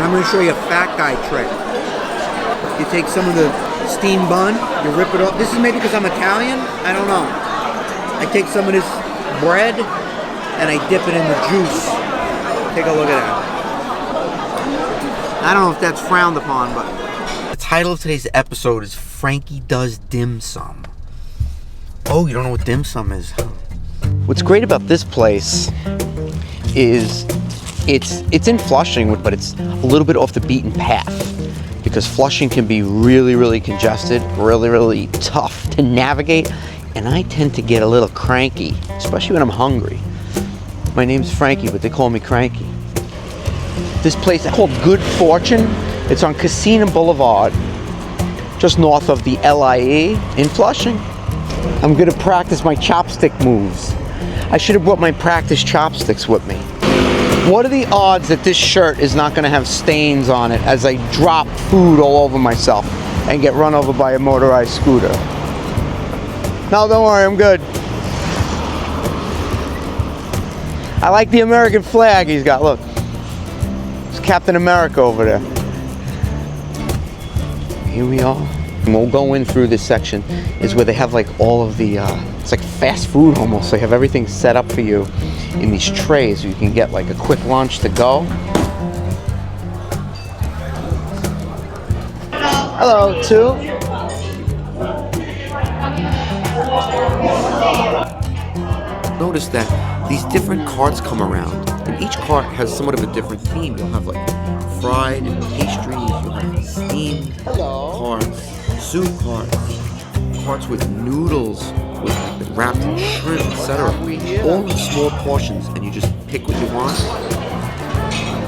I'm going to show you a fat guy trick. You take some of the steamed bun, you rip it off. This is maybe because I'm Italian, I don't know. I take some of this bread and I dip it in the juice. Take a look at that. I don't know if that's frowned upon, but the title of today's episode is Frankie Does Dim Sum. Oh, you don't know what dim sum is? What's great about this place is it's in Flushing, but it's a little bit off the beaten path because Flushing can be really, really congested, really, really tough to navigate, and I tend to get a little cranky, especially when I'm hungry. My name's Frankie, but they call me Cranky. This place is called Good Fortune. It's on Kissena Boulevard, just north of the LIE in Flushing. I'm gonna practice my chopstick moves. I should have brought my practice chopsticks with me. What are the odds that this shirt is not gonna have stains on it as I drop food all over myself and get run over by a motorized scooter? No, don't worry, I'm good. I like the American flag he's got, look. It's Captain America over there. Here we are. And we'll go in through this section is where they have like all of the, it's like fast food almost. They have everything set up for you in these trays so you can get like a quick lunch to go. Hello, two. Notice that these different carts come around, and each cart has somewhat of a different theme. You'll have like fried and pastries, you'll have steamed carts, soup carts, carts with noodles, with like wrapped in shrimp, etc. All in small portions, and you just pick what you want.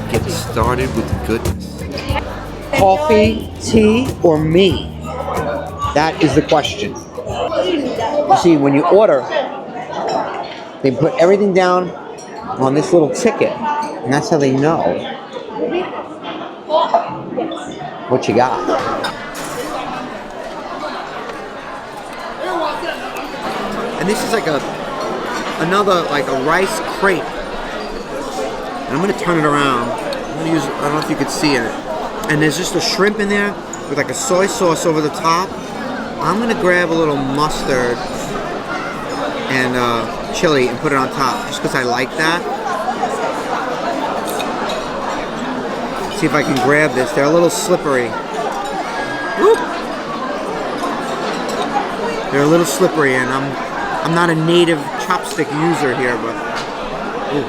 Get started with the goodness. Coffee, tea, or me? That is the question. You see, when you order, they put everything down on this little ticket, and that's how they know what you got. And this is like another rice crepe. And I'm gonna turn it around. I'm gonna use, I don't know if you could see it. And there's just a shrimp in there with like a soy sauce over the top. I'm gonna grab a little mustard and chili and put it on top, just because I like that. See if I can grab this. They're a little slippery. Whoop. They're a little slippery, and I'm not a native chopstick user here, but ooh.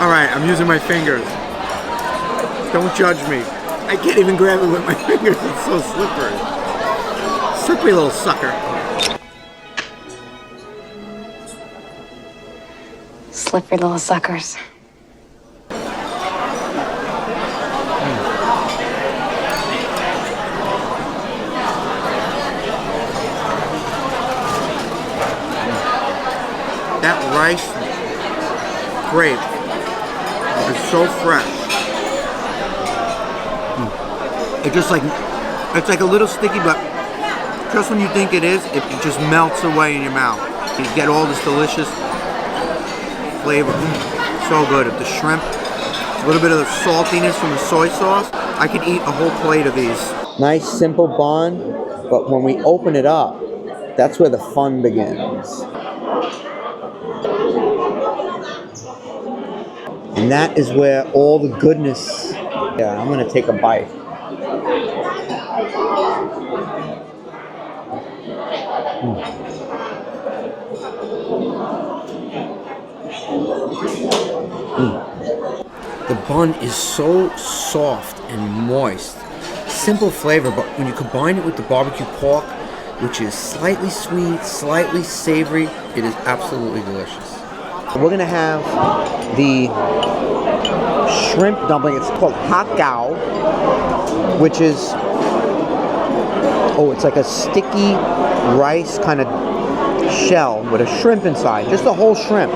All right, I'm using my fingers. Don't judge me. I can't even grab it with my fingers, it's so slippery. Slippery little sucker. Slippery little suckers. That rice grape is so fresh. It just like, it's like a little sticky, but just when you think it is, it just melts away in your mouth. You get all this delicious flavor. So good. The shrimp, a little bit of the saltiness from the soy sauce. I could eat a whole plate of these. Nice simple bun, but when we open it up, that's where the fun begins. And that is where all the goodness. Yeah, I'm gonna take a bite. The bun is so soft and moist. Simple flavor, but when you combine it with the barbecue pork, which is slightly sweet, slightly savory, it is absolutely delicious. We're gonna have the shrimp dumpling. It's called hot gao, which is, oh, it's like a sticky rice kind of shell with a shrimp inside, just a whole shrimp.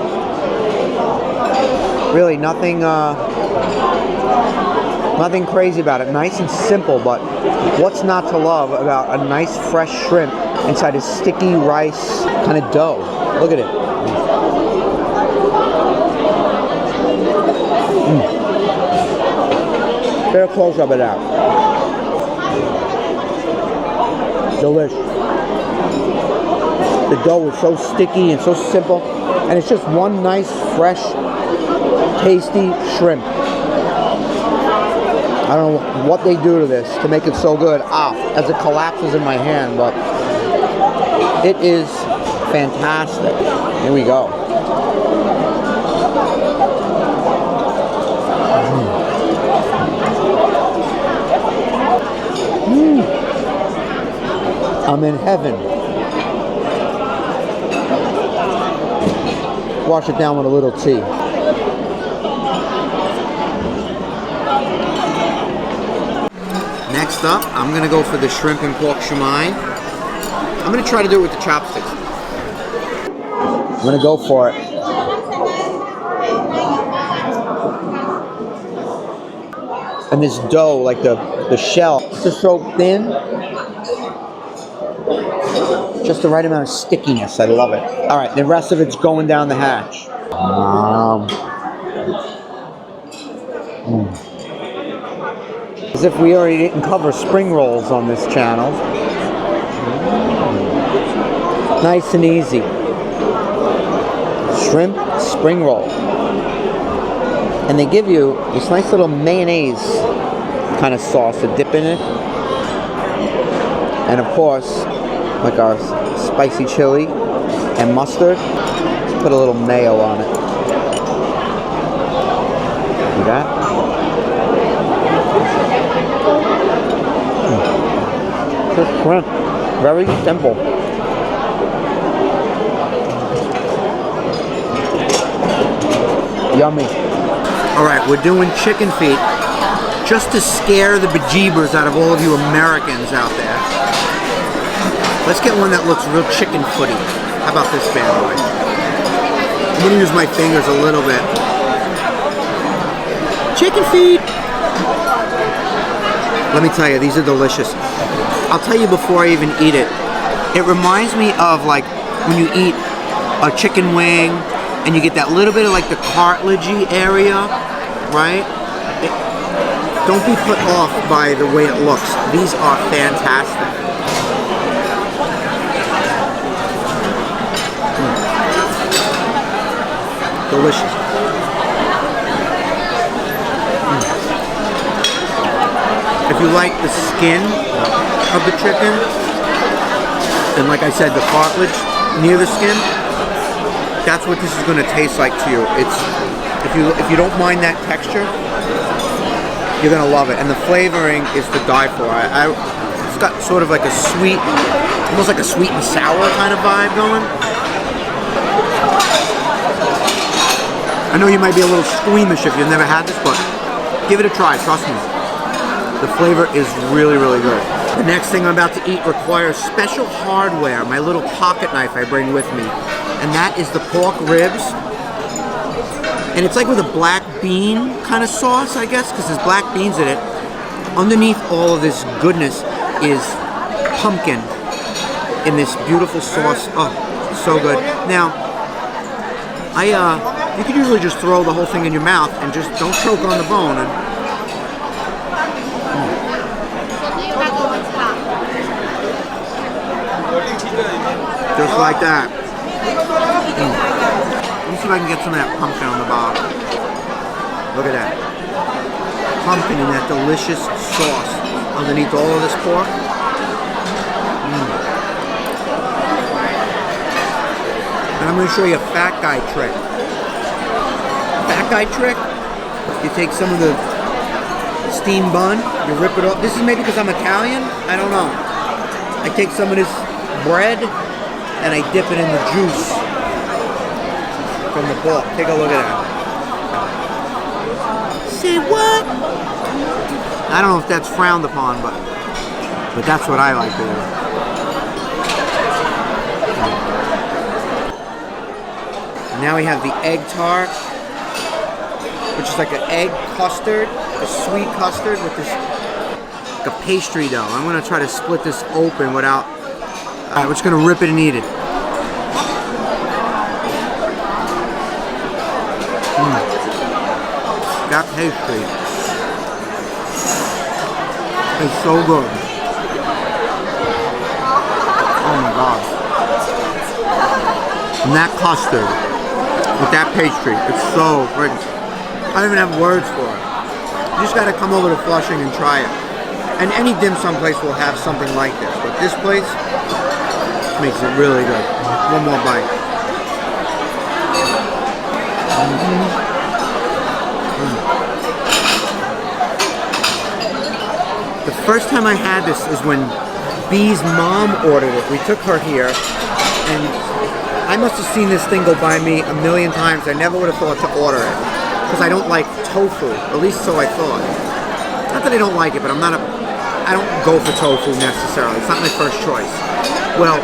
Really nothing nothing crazy about it. Nice and simple, but what's not to love about a nice fresh shrimp inside a sticky rice kind of dough? Look at it. Get a close up of that. Delicious. The dough is so sticky and so simple, and it's just one nice, fresh, tasty shrimp. I don't know what they do to this to make it so good. As it collapses in my hand, but it is fantastic. Here we go. I'm in heaven. Wash it down with a little tea. Next up, I'm gonna go for the shrimp and pork shumai. I'm gonna try to do it with the chopsticks. I'm gonna go for it. And this dough, like the shell, it's just so thin. Just the right amount of stickiness. I love it. All right, the rest of it's going down the hatch. As if we already didn't cover spring rolls on this channel. Nice and easy. Shrimp spring roll. And they give you this nice little mayonnaise kind of sauce to dip in it. And of course, like our spicy chili and mustard. Let's put a little mayo on it. See that? Just shrimp. Very simple. Yummy. Alright, we're doing chicken feet just to scare the bejeebers out of all of you Americans out there. Let's get one that looks real chicken footy. How about this bad boy? I'm gonna use my fingers a little bit. Chicken feet! Let me tell you, these are delicious. I'll tell you before I even eat it. It reminds me of like when you eat a chicken wing and you get that little bit of like the cartilagey area, right? Don't be put off by the way it looks. These are fantastic. Delicious. If you like the skin of the chicken, and like I said, the cartilage near the skin, that's what this is going to taste like to you. It's if you don't mind that texture, you're going to love it. And the flavoring is to die for. It's got sort of like a sweet, almost like a sweet and sour kind of vibe going. I know you might be a little squeamish if you've never had this, but give it a try, trust me. The flavor is really, really good. The next thing I'm about to eat requires special hardware, my little pocket knife I bring with me. And that is the pork ribs. And it's like with a black bean kind of sauce, I guess, because there's black beans in it. Underneath all of this goodness is pumpkin in this beautiful sauce. Oh, so good. Now, you could usually just throw the whole thing in your mouth and just don't choke on the bone. And, just like that. Let me see if I can get some of that pumpkin on the bottom. Look at that. Pumpkin in that delicious sauce underneath all of this pork. And I'm going to show you a fat guy trick. Fat guy trick, you take some of the steamed bun, you rip it off. This is maybe because I'm Italian, I don't know. I take some of this bread and I dip it in the juice from the pork. Take a look at that. Say what? I don't know if that's frowned upon, but that's what I like to do. And now we have the egg tart, which is like an egg custard, a sweet custard with this, like a pastry dough. I'm gonna try to split this open without, alright, we're just gonna rip it and eat it. That pastry is so good. Oh my god. And that custard with that pastry, it's so freaking... I don't even have words for it. You just gotta come over to Flushing and try it. And any dim sum place will have something like this, but this place makes it really good. One more bite. The first time I had this is when B's mom ordered it. We took her here, and I must have seen this thing go by me a million times. I never would have thought to order it, because I don't like tofu, at least so I thought. Not that I don't like it, but I don't go for tofu necessarily. It's not my first choice. Well,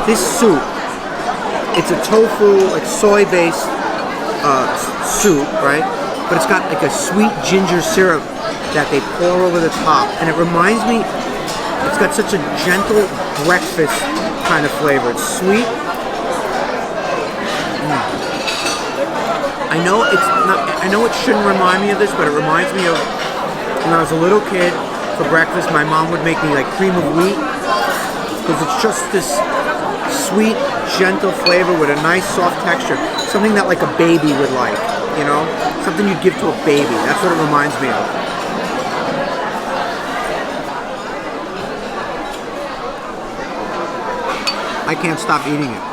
this soup, it's a tofu, like soy-based soup, right? But it's got like a sweet ginger syrup that they pour over the top, and it reminds me, it's got such a gentle breakfast kind of flavor. It's sweet. I know it's not. I know it shouldn't remind me of this, but it reminds me of when I was a little kid. For breakfast, my mom would make me like cream of wheat, because it's just this sweet, gentle flavor with a nice soft texture. Something that like a baby would like, you know? Something you'd give to a baby. That's what it reminds me of. I can't stop eating it.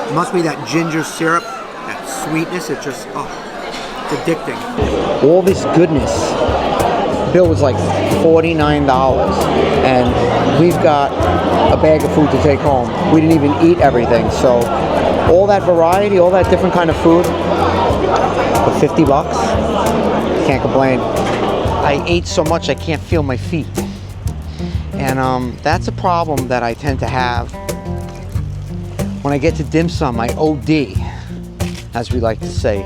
It must be that ginger syrup, that sweetness. It just, oh, it's addicting. All this goodness. Bill was like $49, and we've got a bag of food to take home. We didn't even eat everything, so all that variety, all that different kind of food for $50, can't complain. I ate so much I can't feel my feet, and that's a problem that I tend to have when I get to dim sum. I OD, as we like to say,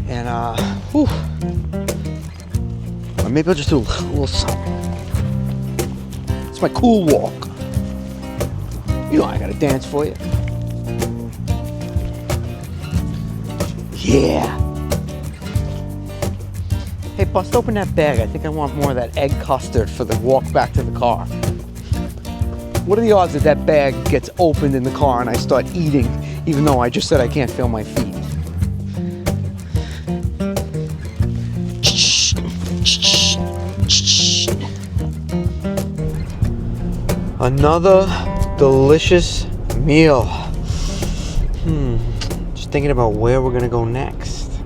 and whew. Or maybe I'll just do a little something. It's my cool walk. You know I gotta dance for you. Yeah. Hey, bust open that bag. I think I want more of that egg custard for the walk back to the car. What are the odds that that bag gets opened in the car and I start eating, even though I just said I can't feel my feet? Another delicious meal. Just thinking about where we're gonna go next.